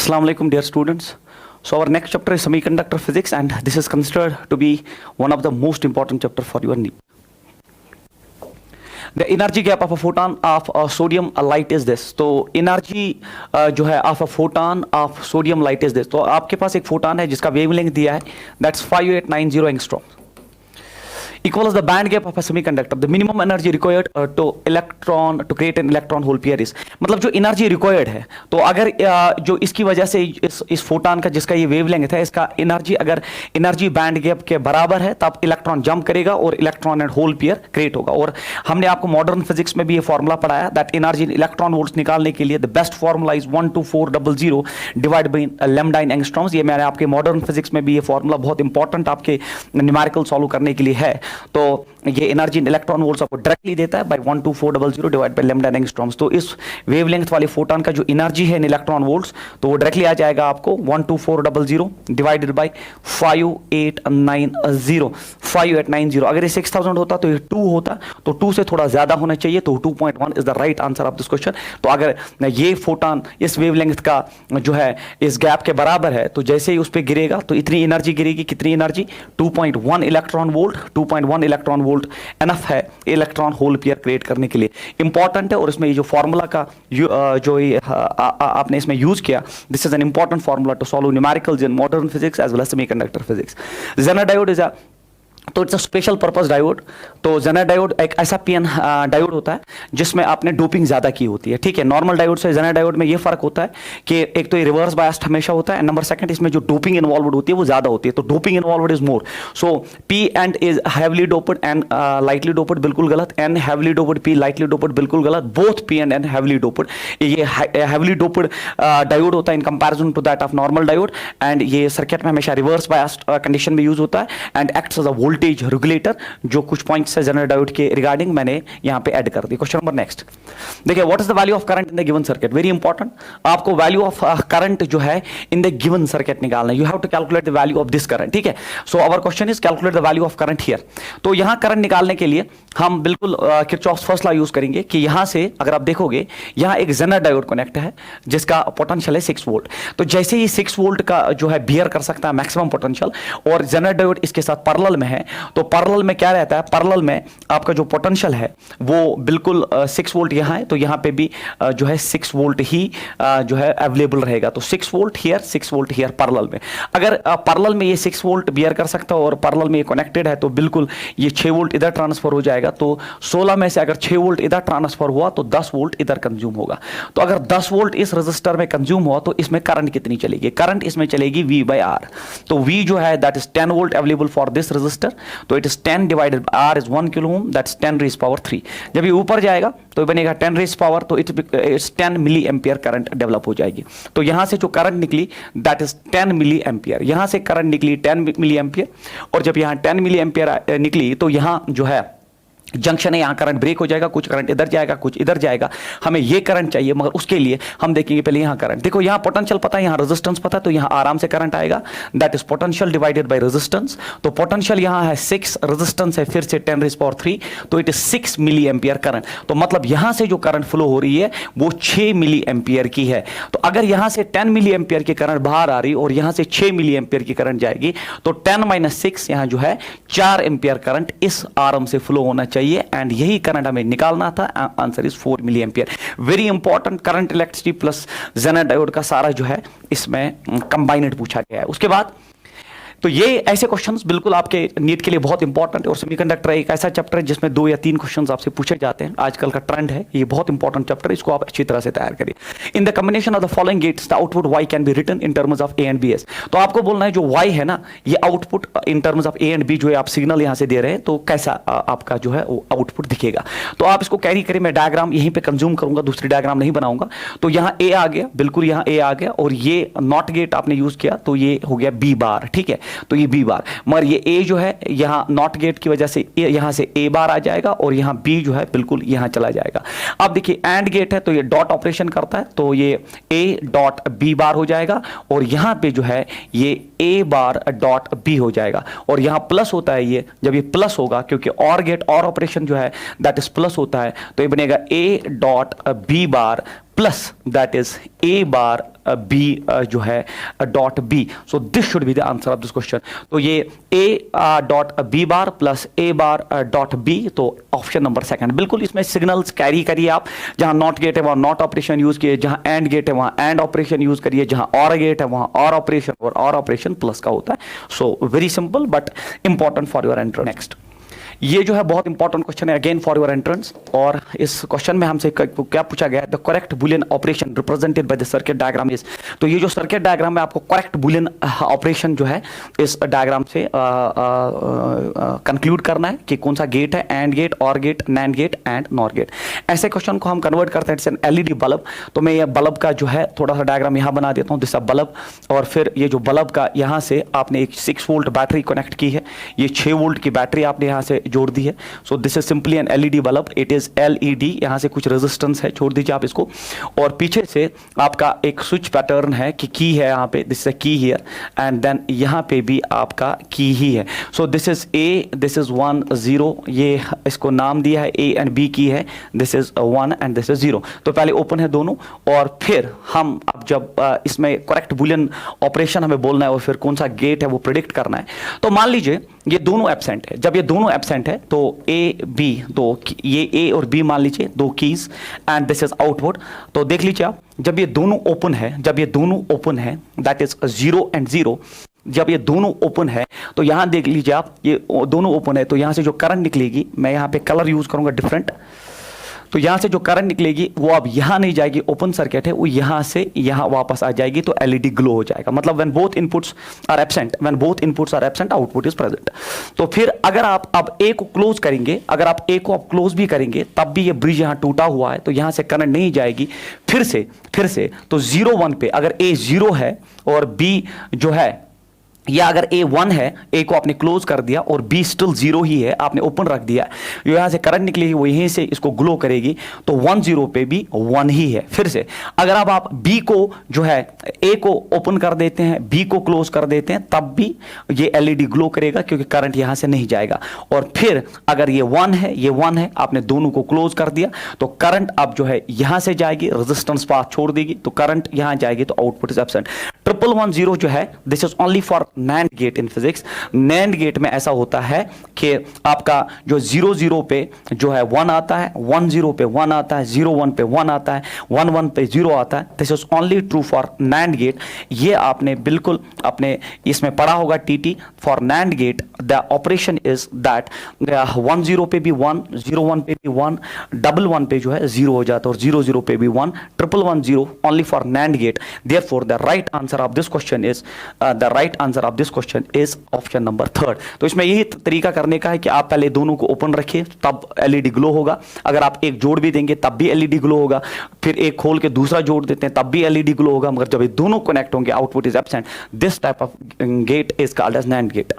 Assalamu alaikum, dear students. So our next chapter is semiconductor physics, and this is considered to be one of the most important chapter for your NEET. The energy gap of a photon of sodium light is this. तो energy जो है of a photon of sodium light is this. तो आपके पास एक photon है जिसका wavelength दिया है, that's 5890 angstrom. Equals the band gap of a semiconductor. The minimum energy required to create an electron hole pair is. मतलब जो एनर्जी रिक्वायर्ड है, तो अगर जो इसकी वजह से इस फोटॉन का जिसका ये वेवलेंथ है, इसका एनर्जी अगर एनर्जी बैंड गैप के बराबर है तब इलेक्ट्रॉन जंप करेगा और electron and hole pair create होगा. और हमने आपको मॉडर्न फिजिक्स में भी ये फॉर्मूला पढ़ाया that energy in electron volts निकालने के लिए the best formula is 12400 divide by lambda in angstroms. ये मैंने आपके मॉडर्न फिजिक्स में भी ये फॉर्मूला बहुत इंपॉर्टेंट आपके न्यूमेरिकल सॉल्व करने के लिए है. तो ये एनर्जी इन इलेक्ट्रॉन वोल्ट्स आपको डायरेक्टली देता है by 12400 divide by lambda angstroms. तो इस वेवलेंथ वाले फोटॉन का जो एनर्जी है इन इलेक्ट्रॉन वोल्ट्स, तो वो डायरेक्टली आ जाएगा आपको 12400 डिवाइडेड बाय 5890. अगर ये 6000 होता तो ये 2 होता, तो 2 से थोड़ा ज्यादा होना चाहिए, तो 2.1 is the right answer of this question. तो अगर ये फोटॉन इस वेवलेंथ का जो है इस गैप के बराबर है, तो जैसे ही उस पर गिरेगा तो इतनी एनर्जी गिरेगी. कितनी energy? 2.1 electron volt. 2.1 electron volt enough है इलेक्ट्रॉन होल पेयर क्रिएट करने के लिए. इंपॉर्टेंट है. और इसमें ये जो फॉर्मूला का जो आपने इसमें यूज किया, this is an important formula to solve numericals in modern physics as well as semiconductor physics. Zener diode is तो it's a special purpose diode. तो जेनर डायोड एक ऐसा पीएन डायोड होता है जिसमें आपने डोपिंग ज्यादा की होती है. ठीक है, नॉर्मल डायोड से जेनर डायोड में ये फर्क होता है कि एक तो ये रिवर्स बायस्ड हमेशा होता है, एंड नंबर सेकंड इसमें जो डोपिंग इन्वॉल्वड होती है वो ज्यादा होती है. तो doping involved is more. So P and is heavily doped and lightly doped, बिल्कुल गलत. N heavily doped, P lightly doped, बिल्कुल गलत. Both P and N heavily doped. ये हैवली डोप्ड डायोड होता है in comparison to that of normal diode, and ये circuit में हमेशा रिवर्स बायस्ड कंडीशन में यूज होता है and acts as a voltage regulator. जो कुछ पॉइंट्स है जनरल डायोड के रिगार्डिंग मैंने यहां पे ऐड कर दी. क्वेश्चन नंबर नेक्स्ट देखिए, what is the value of current in the given circuit. Very important. आपको वैल्यू ऑफ करंट जो है इन द गिवन सर्किट निकालना है. You have to calculate the value of this current. ठीक है, so our question is calculate the value of current here. तो यहां current निकालने के लिए हम बिल्कुल किरचॉफ्स फर्स्ट लॉ यूज करेंगे कि यहां से अगर आप देखोगे यहां एक जेनर डायोड कनेक्ट है जिसका पोटेंशियल है 6 वोल्ट. तो जैसे ही 6 वोल्ट का जो है बियर कर सकता है मैक्सिमम पोटेंशियल, और जेनर डायोड इसके साथ पैरेलल में है, तो पैरेलल में क्या रहता है, पैरेलल में आपका जो पोटेंशियल है वो बिल्कुल 6 वोल्ट यहां है, तो यहां पे भी जो है 6 वोल्ट ही जो है अवेलेबल रहेगा. तो 6 volt here, 6 volt here parallel में. अगर पैरेलल में ये 6 वोल्ट बियर कर सकता है और पैरेलल में ये कनेक्टेड है, तो बिल्कुल ये 6 वोल्ट इधर ट्रांसफर हो जाएगा. तो 16 में से अगर 6 वोल्ट इधर ट्रांसफर हुआ तो 10 वोल्ट इधर कंज्यूम होगा. तो अगर 10 वोल्ट इस रेजिस्टर में कंज्यूम हुआ तो इसमें करंट कितनी चलेगी? करंट इसमें चलेगी V by R. तो V जो है that is 10 volt available for this resistor. तो it is 10 divided R is 1 kilo ohm, that's 10 raise power 3. जब ये ऊपर जाएगा तो बनेगा 10 रेज़ पावर, तो it's 10 milli ampere current develop हो जाएगी. तो यहां से जो करंट निकली दैट इज 10 मिली एम्पियर. यहां से करंट निकली 10 मिली एम्पियर, और जब यहां 10 मिली एम्पियर निकली तो यहां जो है जंक्शन है, यहां करंट ब्रेक हो जाएगा, कुछ करंट इधर जाएगा, कुछ इधर जाएगा. हमें ये करंट चाहिए, मगर उसके लिए हम देखेंगे पहले यहां करंट. देखो यहां पोटेंशियल पता है, यहां रेजिस्टेंस पता है, तो यहां आराम से करंट आएगा. That is potential divided by resistance. तो पोटेंशियल यहां है 6, रेजिस्टेंस है फिर से 10 रेज़ पावर 3, तो it is 6 milli ampere current. तो मतलब यहां से जो करंट फ्लो हो रही है वो 6 मिली एम्पियर की है. तो अगर यहां से 10 मिली एम्पियर की करंट बाहर आ रही और यहां से 6 मिली एम्पियर की करंट जाएगी, तो 10 - 6 यहां जो है 4 एम्पियर करंट इस आर्म से फ्लो होना चाहिए, एंड यही करंट हमें निकालना था. Answer is 4 milliampere. Very important. Current, electricity plus Zener diode का सारा जो है इसमें कंबाइनेड पूछा गया है. उसके बाद तो ये ऐसे क्वेश्चंस बिल्कुल आपके नीट के लिए बहुत इंपॉर्टेंट है. और सेमीकंडक्टर एक ऐसा चैप्टर है जिसमें 2 या 3 क्वेश्चंस आपसे पूछे जाते हैं. आजकल का ट्रेंड है, ये बहुत इंपॉर्टेंट चैप्टर है, इसको आप अच्छी तरह से तैयार करिए. In the combination of the following gates the output y can be written in terms of a and b. तो आपको बोलना है जो y है ना, ये output in terms of a and b जो है आप सिग्नल यहां से दे रहे हैं, तो कैसा आपका जो है वो आउटपुट दिखेगा. तो आप इसको कैरी करें. मैं डायग्राम यहीं पे कंज्यूम करूंगा, दूसरी डायग्राम नहीं बनाऊंगा. तो यहां a आ गया, बिल्कुल यहां a आ गया, और ये नॉट गेट आपने यूज किया तो ये हो गया b बार. ठीक है, तो ये b बार, मगर ये A जो है यहां नॉट गेट की वजह से यहां से A बार आ जाएगा, और यहां B जो है बिल्कुल यहां चला जाएगा. अब देखिए एंड गेट है तो ये डॉट ऑपरेशन करता है, तो ये A डॉट B बार हो जाएगा, और यहां पे जो है ये A बार डॉट B हो जाएगा. और यहां प्लस होता है, ये जब ये प्लस होगा क्योंकि और गेट और ऑपरेशन जो है दैट इज प्लस होता है, तो ये बनेगा A dot B bar plus that is a bar b जो है dot b. So this should be the answer of this question. तो ये a dot b bar plus a bar dot b, तो ऑप्शन नंबर सेकंड. बिल्कुल इसमें signals carry करिए आप. जहां नॉट गेट है वहां नॉट ऑपरेशन यूज किए, जहां एंड गेट है वहां एंड ऑपरेशन यूज करिए, जहां और गेट है वहां और ऑपरेशन, और और ऑपरेशन प्लस का होता है. So very simple but important for your entrance. Next, ये जो है बहुत इंपॉर्टेंट क्वेश्चन है अगेन फॉर योर एंट्रेंस. और इस क्वेश्चन में हमसे क्या पूछा गया है, the correct Boolean operation represented by the circuit diagram is. तो ये जो सर्किट डायग्राम में आपको करेक्ट बुलियन ऑपरेशन जो है इस डायग्राम से कंक्लूड करना है कि कौन सा गेट है, AND gate, OR gate, NAND gate and NOR gate. ऐसे क्वेश्चन को हम कन्वर्ट करते हैं एन एलईडी बल्ब. तो मैं ये बल्ब का जो है थोड़ा सा डायग्राम यहाँ बना देता हूँ. दिस बल्ब, और फिर ये जो बल्ब का यहाँ से आपने एक 6 वोल्ट बैटरी कनेक्ट की है, ये 6 वोल्ट की बैटरी आपने यहाँ से जोड़ दी है. So this is simply an LED bulb. It is LED. यहां से कुछ रेजिस्टेंस है, छोड़ दीजिए आप इसको. और पीछे से आपका एक स्विच पैटर्न है कि की है यहाँ पे, दिस इज की हियर, एंड देन यहाँ पे भी आपका की ही है. So this is a, this is 1 0, ये इसको नाम दिया है ए एंड बी की है. This is 1 and this is 0. तो पहले ओपन है दोनों, और फिर हम अब जब इसमें करेक्ट बुलियन ऑपरेशन हमें बोलना है और फिर कौन सा गेट है वो प्रिडिक्ट करना है. तो मान लीजिए ये दोनों एब्सेंट है. जब ये दोनों एब्सेंट है तो ए बी, दो, ये ए और बी मान लीजिए दो keys, and this is output. तो देख लीजिए आप, जब ये दोनों ओपन है, जब ये दोनों ओपन है, दैट इज 0 एंड 0, जब ये दोनों ओपन है तो यहां देख लीजिए आप, ये दोनों ओपन है तो यहां से जो करंट निकलेगी, मैं यहां पे कलर यूज करूंगा डिफरेंट. तो यहां से जो करंट निकलेगी वो अब यहां नहीं जाएगी, ओपन सर्किट है, वो यहां से यहां वापस आ जाएगी. तो एलईडी ग्लो हो जाएगा. मतलब when both inputs are absent, when both inputs are absent, output is present. तो फिर अगर आप अब ए को क्लोज करेंगे, अगर आप ए को अब क्लोज भी करेंगे तब भी ये ब्रिज यहां टूटा हुआ है, तो यहां से करंट नहीं जाएगी. फिर से तो 0 1 पे अगर ए 0 है और बी जो है, या अगर ए 1 है, ए को आपने क्लोज कर दिया और बी स्टिल 0 ही है, आपने ओपन रख दिया, यहां से करंट निकलेगी वो यहीं से इसको ग्लो करेगी. तो 1 0 पे भी 1 ही है. फिर से अगर आप बी को जो है, ए को ओपन कर देते हैं, बी को क्लोज कर देते हैं, तब भी ये एलईडी ग्लो करेगा क्योंकि करंट यहां से नहीं जाएगा. और फिर अगर ये 1 है, ये 1 है, आपने दोनों को क्लोज कर दिया तो करंट अब जो है यहां से जाएगी, रेजिस्टेंस पाथ छोड़ देगी, तो करंट यहां जाएगी, तो आउटपुट इज एब्सेंट. 111 जो है, this is only for NAND gate in physics. NAND gate में ऐसा होता है कि आपका जो 0 0 पे जो है 1 आता है, 1 0 पे 1 आता है, 0 1 पे 1 आता है, 1 1 पे 0 आता है. This is only true for NAND gate. ये आपने बिल्कुल अपने इसमें पढ़ा होगा TT. For NAND gate the operation is that 1 0 पे भी 1, 0 1 पे भी 1, 1 1 पे जो है 0 हो जाता है, और 0 0 पे भी 1, 1 only for NAND gate. Therefore the right answer of this question is option number 3. तो इसमें यही तरीका करने का है कि आप पहले दोनों को ओपन रखिए, तब एलईडी ग्लो होगा. अगर आप एक जोड़ भी देंगे तब भी एलईडी ग्लो होगा. फिर एक खोल के दूसरा जोड़ देते हैं तब भी एलईडी ग्लो होगा. मगर जब ये दोनों कनेक्ट होंगे, output is absent. This type of gate is called as NAND gate.